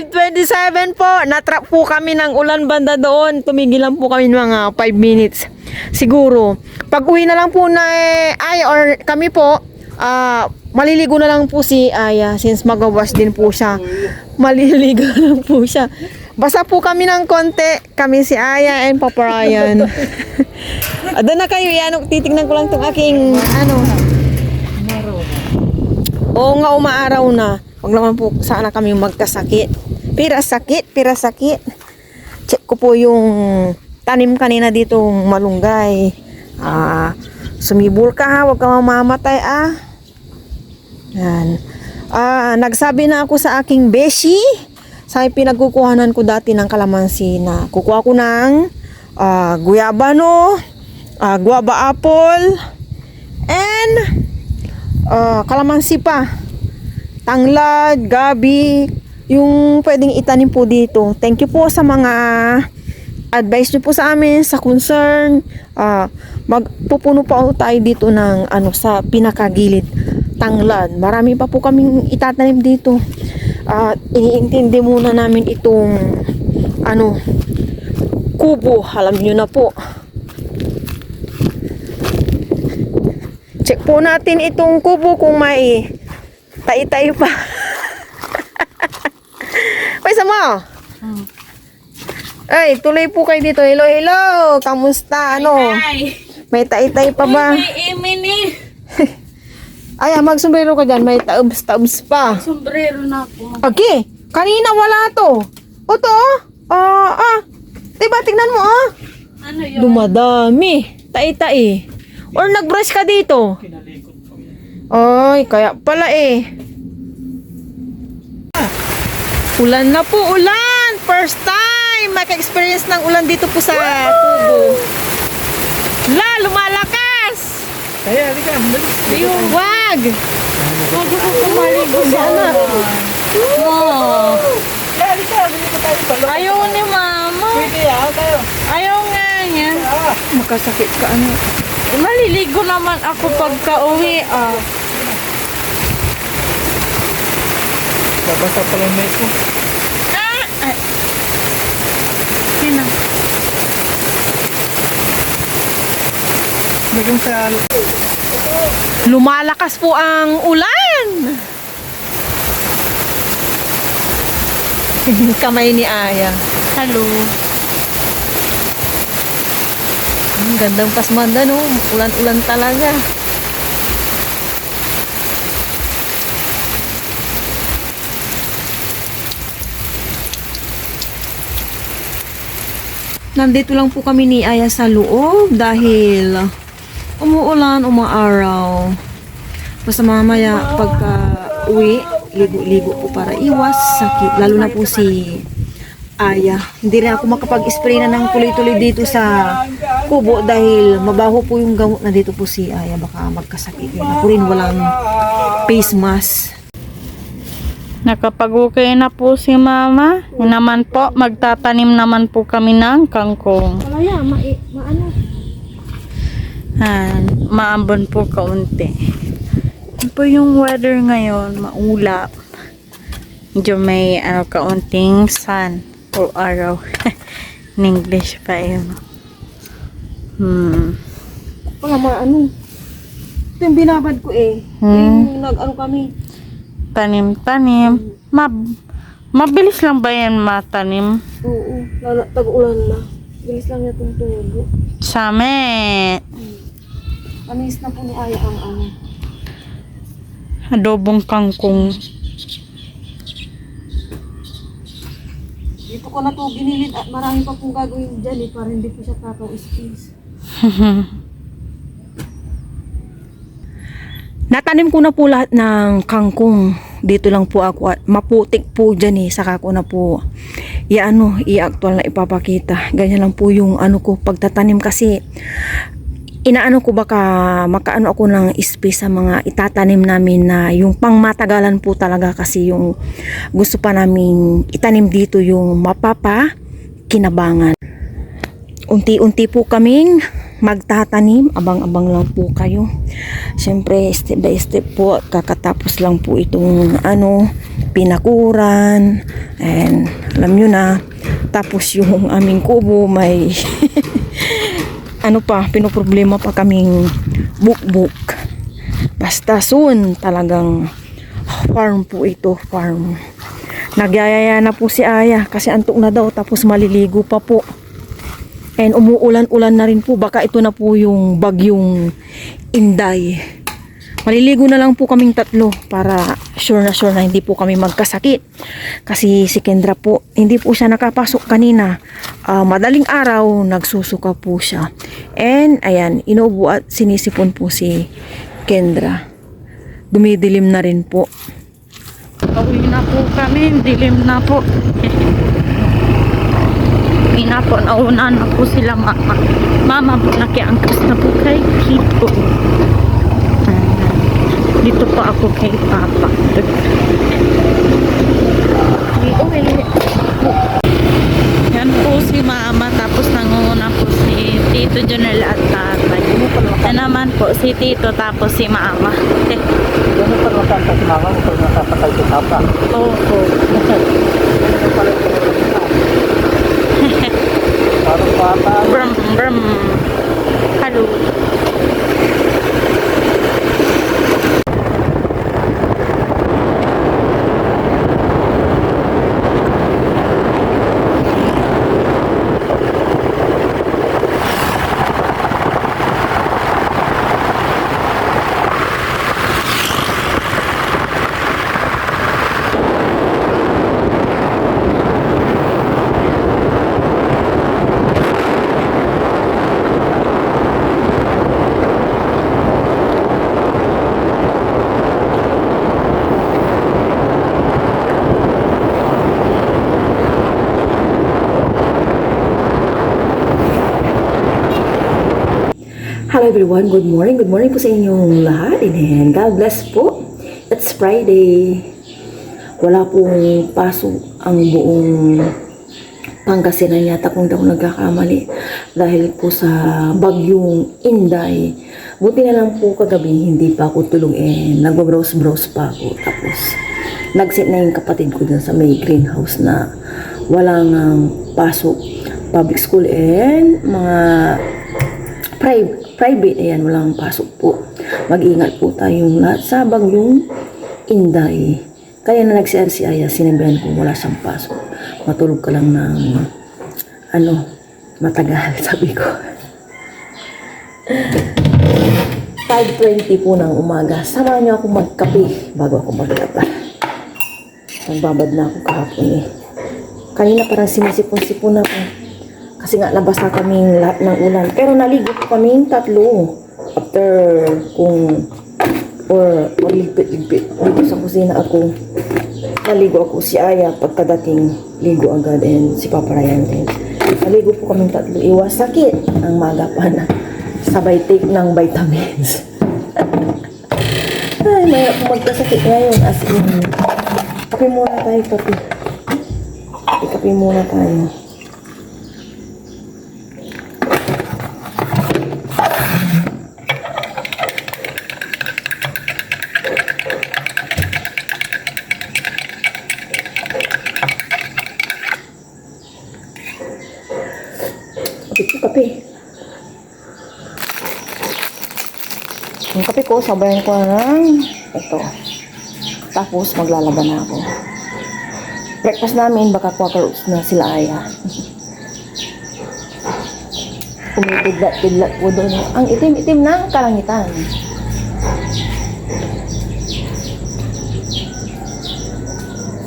5:27 po. Natrap po kami ng ulan banda doon. Tumigil lang po kami ng mga 5 minutes. Siguro. Pag uwi na lang po na ay or kami po, maliligo na lang po si Aya since magawas din po siya. Maliligo na lang po siya. Basta po kami ng konti. Kami si Aya and Papa Ryan. Doon na kayo. Yan, titignan ko lang itong aking Oo nga, umaaraw na. Huwag naman po sana kami magkasakit. Pira sakit. Check ko po yung tanim kanina dito malunggay. Sumibol ka ha, huwag ka mamamatay Yan. Nagsabi na ako sa aking beshi. Sa pinagkukuhanan ko dati ng kalamansi na kukuha ko ng guyabano, guava apple, and kalamansi pa. Tanglad, gabi, yung pwedeng itanim po dito. Thank you po sa mga advice niyo po sa amin, sa concern. Magpupuno pa tayo dito ng sa pinakagilid. Tanglad. Marami pa po kaming itatanim dito. Iniintindi muna namin itong kubo. Alam niyo na po. Check po natin itong kubo kung may tayo pa. Pwesa mo? Ay, tuloy po kayo dito. Hello. Kamusta? May tayo pa ba? Ay, magsombrero ka dyan. May taubs pa. Sombrero na ako. Okay. Kanina wala to. O to? Diba, tignan mo Ano yun? Dumadami. Tai. Or nagbrush ka dito? Ay, kaya pala Ulan na po, ulan! First time! Maka-experience ng ulan dito po sa kubo. Lumalakas! Kaya, halika. Wag! Huwag ako kumaligo sana. Halika, halika tayo pala. Ayaw ni mama. Pwede tayo. Ayaw nga niya. Makasakit ka Maliligo naman ako pagka uwi Babasa pala yung mic ko. Sino? Maging sa... Lumalakas po ang ulan! Kamay ni Aya. Hello. Ang gandang pasmanda Ulan-ulan talaga. Nandito lang po kami ni Aya sa loob dahil umuulan, umaaraw. Basta mamaya pagka uwi, ligo-ligo po para iwas sakit. Lalo na po si Aya. Hindi rin ako makapag-spray na ng tuloy-tuloy dito sa kubo dahil mabaho po yung gamot na dito po si Aya. Baka magkasakit. Ako rin walang face mask. Nakapag-okay na po si mama. Naman po, magtatanim naman po kami ng kangkong. Malaya, Maambon po kaunti. Ano po yung weather ngayon? Maulap. Medyo may kaunting sun o araw. In English pa yun. Ito yung binabad ko Yung kami. Tanim-tanim. Mabilis lang ba yan matanim? Oo, tag-ulan na. Bilis lang itong tulo. Samet. Anis na po ni Aya ang Adobong kangkong. Dito ko na to ginilid at marami pa pong gagawin dyan para hindi po siya tataw space. Natanim ko na po lahat ng kangkong. Dito lang po ako at maputik po dyan saka ko na po i-actual na ipapakita. Ganyan lang po yung ko pagtatanim kasi inaano ko baka makaano ako ng space sa mga itatanim namin na yung pangmatagalan po talaga kasi yung gusto pa namin itanim dito yung mapapa kinabangan. Unti-unti po kaming magtatanim. Abang-abang lang po kayo. Siyempre, step by step po. Kakatapos lang po itong pinakuran. And alam nyo na, tapos yung aming kubo may pinoproblema pa kaming bukbuk. Basta soon, talagang farm po ito, farm. Nagyayaya na po si Aya kasi antok na daw, tapos maliligo pa po. And umuulan-ulan na rin po, baka ito na po yung bagyong Inday. Maliligo na lang po kaming tatlo para sure na hindi po kami magkasakit. Kasi si Kendra po, hindi po siya nakapasok kanina. Madaling araw, nagsusuka po siya. And ayan, inuubo at sinisipon po si Kendra. Dumidilim na rin po. Pauwi na po kami, dilim na po. Uwi na po, nauna na po sila mama. Mama po, nakiangkas na po kay Kito. Dito pa ako kay Papa. Yan po si Mama, tapos nangunguna po si Tito Jonel at Tatay. Yan naman po si Tito, tapos si Mama. Ano pa nakakanta si mama mo pag nakakatay si papa? Opo. Parang papa. Brum, brum. Hello. Hello everyone, good morning. Good morning po sa inyong lahat. And God bless po. It's Friday. Wala pong pasok ang buong Pangasinan yata kung daw nagkakamali dahil po sa bagyong Inday. Buti na lang po kagabi hindi pa ako tulog nagbabrowse-browse pa ako. Tapos nagsit na yung kapatid ko dun sa may greenhouse na walang pasok. Public school and mga private, ayan, walang pasok po. Mag-ingat po tayong lahat sa bagyong Inday. Kaya na nag-CR si Aya, sinabihan ko wala siyang pasok. Matulog ka lang ng matagal, sabi ko. 5:20 po ng umaga. Samahan niyo ako magkape bago ako maglaba. Nagbabad na ako kahapon Kanina parang sinisipon-sipon ako. Kasi nga nabasa kaming lahat ng ulan. Pero naligo po kaming tatlo. After ligpit dito sa kusina ako. Naligo ako si Aya pagkadating ligo agad and si Papa Ryan din. Naligo po kaming tatlo. Iwas sakit ang magapan. Sabay take ng vitamins. Ay, may ako magkasakit ngayon. As in, kape muna tayo, kape. Kape muna tayo. Kape. Yung kape ko, sabayan ko ng ito. Tapos, maglalaban na ako. Breakfast namin, baka quarter oats na sila Aya. Kumipidlat-pidlat po doon. Ang itim-itim ng kalangitan.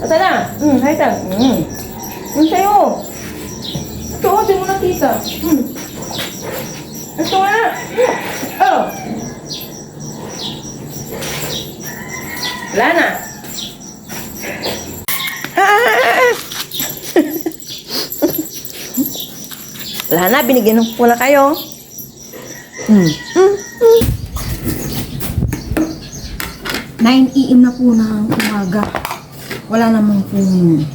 Asa na? Hay tang. Sa'yo. Ito, di mo nakita. Ito nga. Oh. Wala na. Wala na, binigyan ko na kayo. 9 AM na po ng umaga. Wala namang pong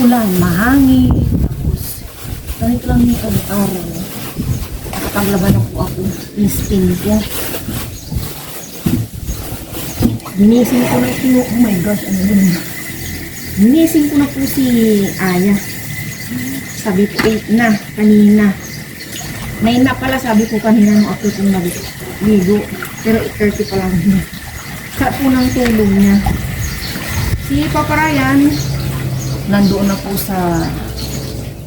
ulan, mahangin. Ganito lang yung araw. nakapaglaban na po ako. In-spin ko. Ginising ko na po. Oh my gosh, ano yun? Ginising ko na po si Aya. Sabi ko 8 na, kanina. 9 na pala, sabi ko kanina nung ako itong naligo. Pero 8:30 pa lang niya. Sa po ng tulog niya. Si Papa Ryan, nandoon na po sa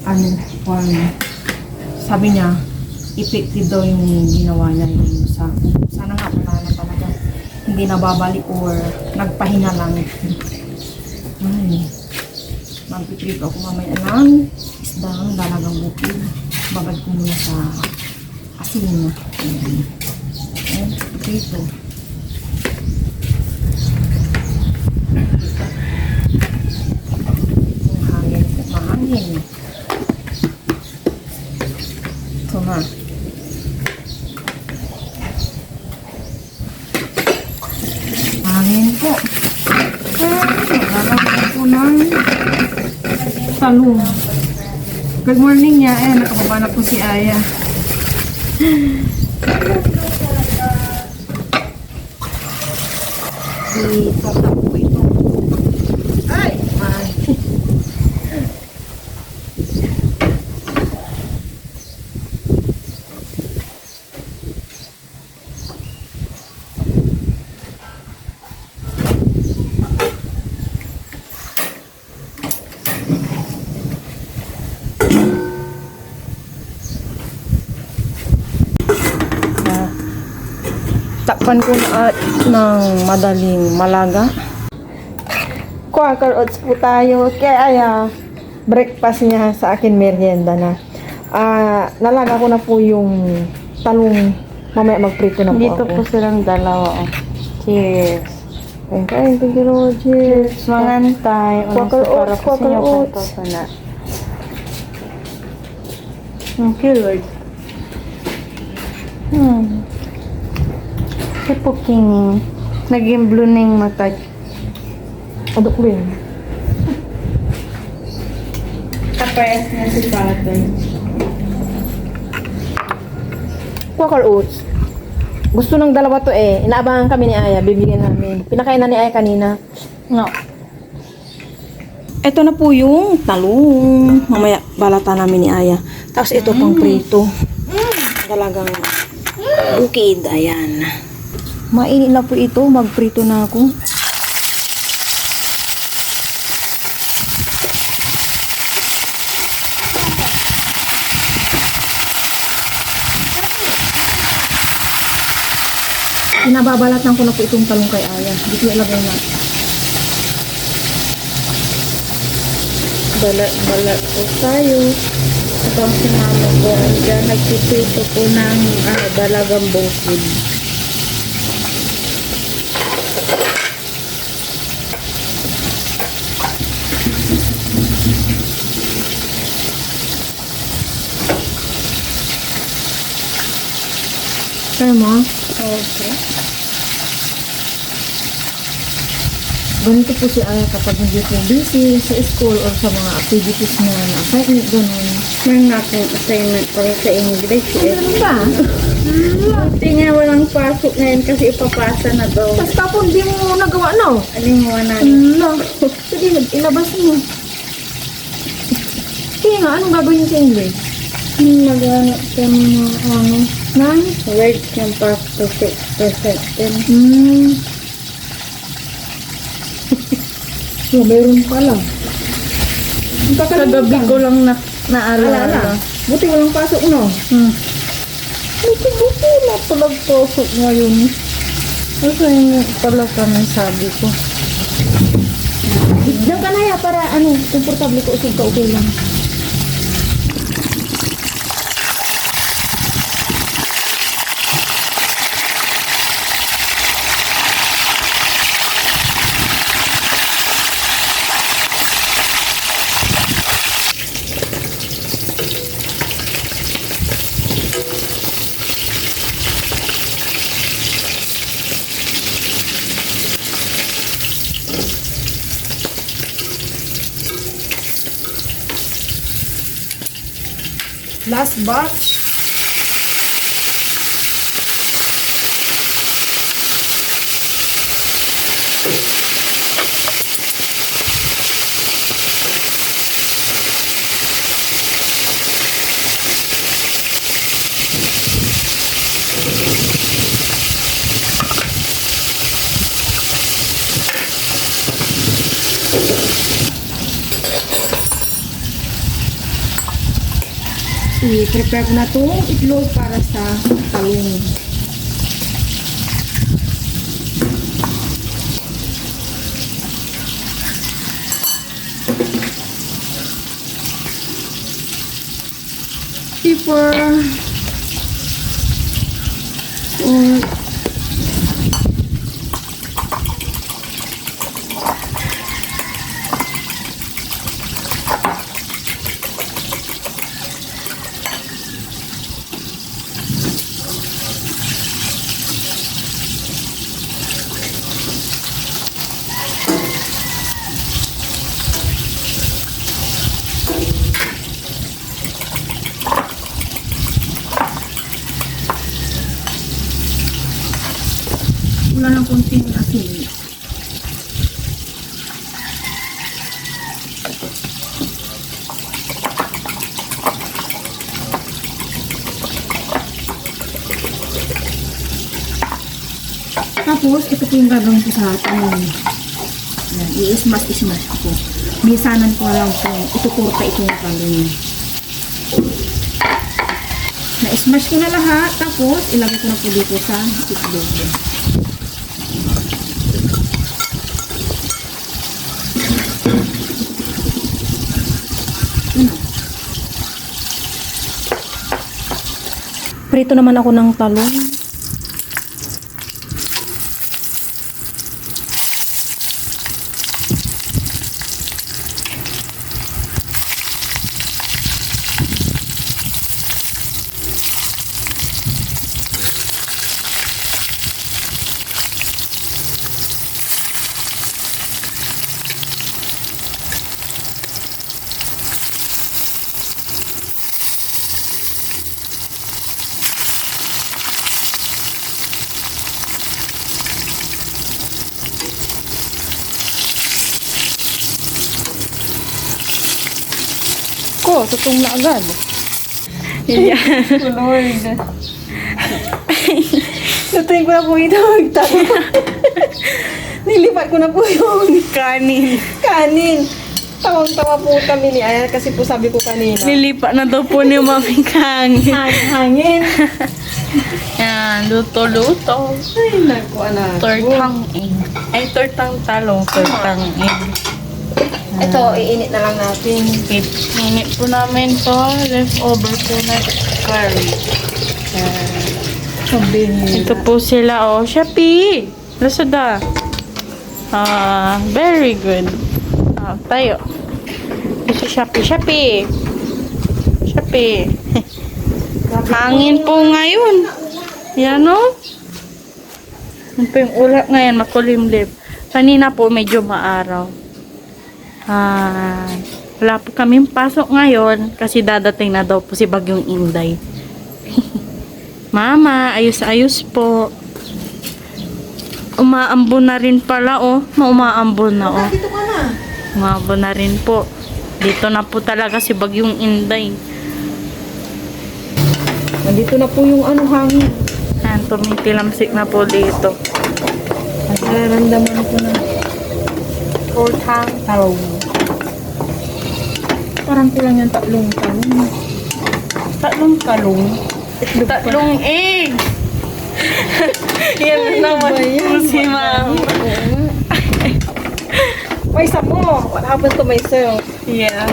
farm. Sabi niya, effective daw yung ginawa niya yung sa sana nga wala na talaga. Hindi nababalik or nagpahinga lang. Ay, mag-trip ako mamaya ng isda, dalagang bukid. Babad ko muna sa asin. Ayan, ito. Mahangin. Ito na. Mahangin po. Lalagyan ko ng talong. Good morning niya. Nakababa na po si Aya. Itata po ito. Ay! Takpan ko na ng madaling malaga. Quaker oats po tayo. Kaya breakfast niya sa akin merienda na. Nalaga ko na po yung talong. Mamaya magprito na po Dito ako. po silang dalawa. Oh. Cheers. Thank you, Lord. Cheers. Mangantay. Quaker para oats, po sa Quaker inyo oats. po na. Thank you, Lord. Kasi po king naging blue na yung mata. Adok ko yun. Kapayas na si Father. Quaker oats. Gusto ng dalawa to eh. Inaabangan kami ni Aya. Bibigyan namin. Pinakain na ni Aya kanina. No. Ito na po yung talong. Mamaya balata namin ni Aya. Tapos ito pang prito. Talagang bukid. Ayan. Mainit na po ito. Magprito na ako. Pinababalatan ko na po itong talong kay Aya. Dito ilagay na. Balat po tayo. Habang si mama ko, dyan nagpipito po ng dalagang bukid. Kaya mo? Okay. Ganito po si Aya kapag hindi po busy sa school or sa mga activities na assignment, ganun. Meron akong assignment para sa English. Ano ba? Buti nga walang pasok ngayon kasi ipapasa na daw. Tapos tapos di mo nagawa, no? Alimuan na. No. Sige, ilabas mo. Kaya nga, anong gagawin sa English? Maghanap ka ng mga Nine? words ng past perfect present tense. So, meron pala. Sa gabi ko lang naalala. Buti walang pasok, no? Buti na palang pasok ngayon. Kasi yung pala kami sabi ko. Diyan ka na ya, para komportable ko, usog ka, okay lang. Last batch. I-prepare ko na itong itlog para sa talong. Pepper. Wala ng konting asin. Tapos, ito po yung gagawin ko sa atin. I-smash ko. Misanan ko lang po. Itukurta itong talong. Na-smash ko na lahat. Tapos, ilagay ko na po dito sa itlog. Prito naman ako ng talong. Ko, tutong na agad. Yan. Lord. Natuloy ko na po ito. Nilipat ko na po yung Kanin. kanin. Tawang-tawa po kami ni Aya kasi po sabi ko kanina. Nilipat na daw po ni Mami Kang. Hangin. Yan, luto-luto. Ay, naku, anak. Tortang egg. Ay, tortang talong. Tortang egg. Ito, iinit na lang natin. Init po namin to. Leftover po na curry. Sabi Ito po sila, oh. Shopee! Lazada. Very good. Tayo. Ito Shopee. Shopee! Shopee. Hangin po ngayon. Yan, oh. Yan po yung ulap ngayon. Makulimlim. Kanina po medyo maaraw. Wala po kaming pasok ngayon kasi dadating na daw po si Bagyong Inday. Mama, ayos-ayos po. Umaambon na rin pala, oh. Umaambon na, oh. Dito ka na. Umaambon na rin po. Dito na po talaga si Bagyong Inday. Nandito na po yung hangin. Yan, tumitilamsik na po dito. Nararamdaman ko na. Tortang talong. Parang kulang yung tatlong talong. Tatlong talong. Tatlong egg. Yan naman po si Mama. May isa mo. What happened to myself? Yeah.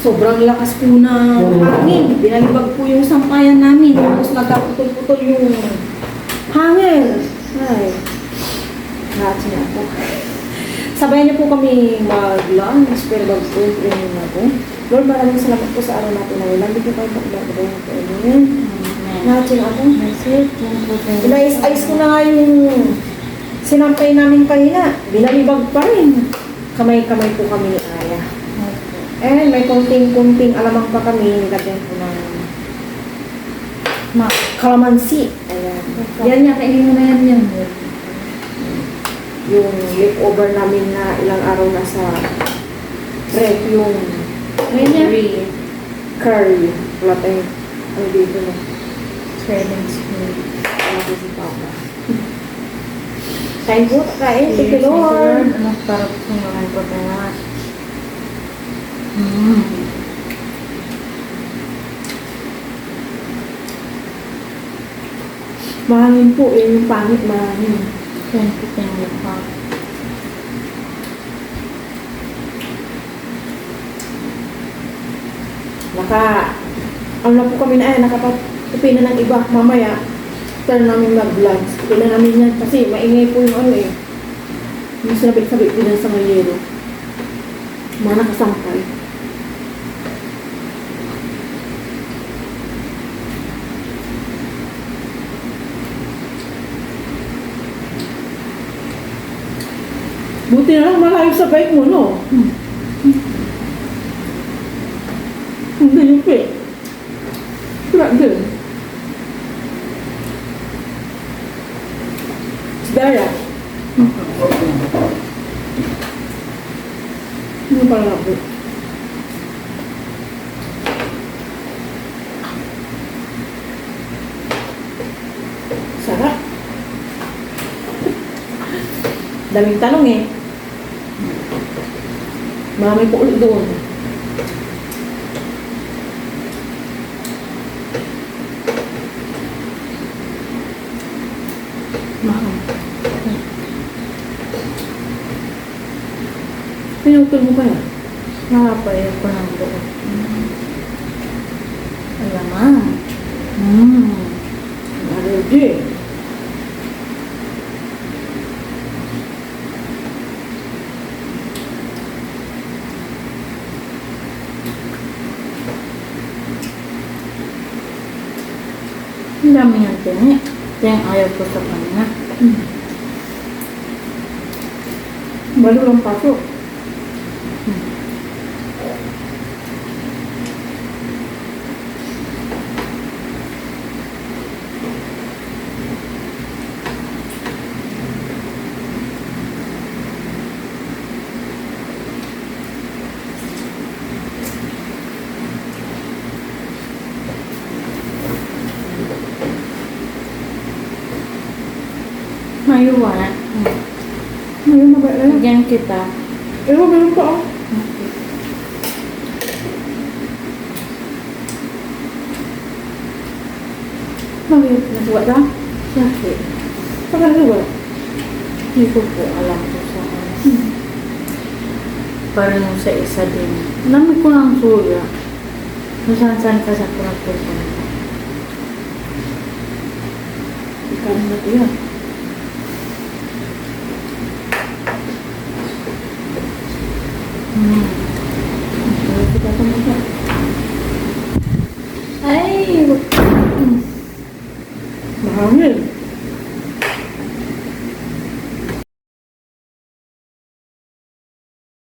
Sobrang lakas po na hangin. Binalibag po yung sampayan namin. Tapos nagkaputol-putol yung hangin. Ay. Lahat siya po. Sabayan niyo po kami mag-lunch, pero mag-training na po. Lord, maraming salamat po sa araw natin na ilan. Hindi ko kayo pagbabayan po. Amen. Lahat siya ako. Inais-ayos ko na nga yung sinampay namin kanina. Binalibag pa rin. Kamay-kamay po kami ni Aya. And may konting-konting alamang pa kami. Nilagyan ko ng kalamansi. Ayan. Yan niya, kainin mo na yan. Yung leftover namin na ilang araw na sa ref, yung curry. Wala tayong, ano dito na? Shredding spoon. Wala ko si Papa. Kain po, kain. Thank you, Lord. Ano, sarap po naman po tayo. Mahangin po, yung pangit, mahangin. Sensitive yung mukha. Ano na po kami na nakapatupi na ng iba. Mamaya, turn namin mag-vlogs. Pila namin yan kasi maingay po yung ano eh. Yung sabit-sabit din sa mayero. Mga nakasampay. Buti na lang malayo sa bike mo, no? Hindi yung pe. Kira din. Daya. Hindi pala ako. Sarap. Daming tanong eh. Marami po ulit doon. Mahal. Pinutol mo kaya? Nakapayag ko ng buo. Alamang. Allergy. Ang dami ng tingi. Kaya ang ayaw ko sa kanya. Balo lang pasok. Mayuwan. Ngayon na ba? Bigyan kita. Ewan, meron pa oh. Bakit? Nasuwa ka? Bakit? Baka nasuwa? Hindi ko po alam ko sa ano. Parang sa isa din. Alam ko ng suya. Masan-san ka sa pinagpupunta. Ikaw na ito yan. Kita ito mo. Ay! Mahangin.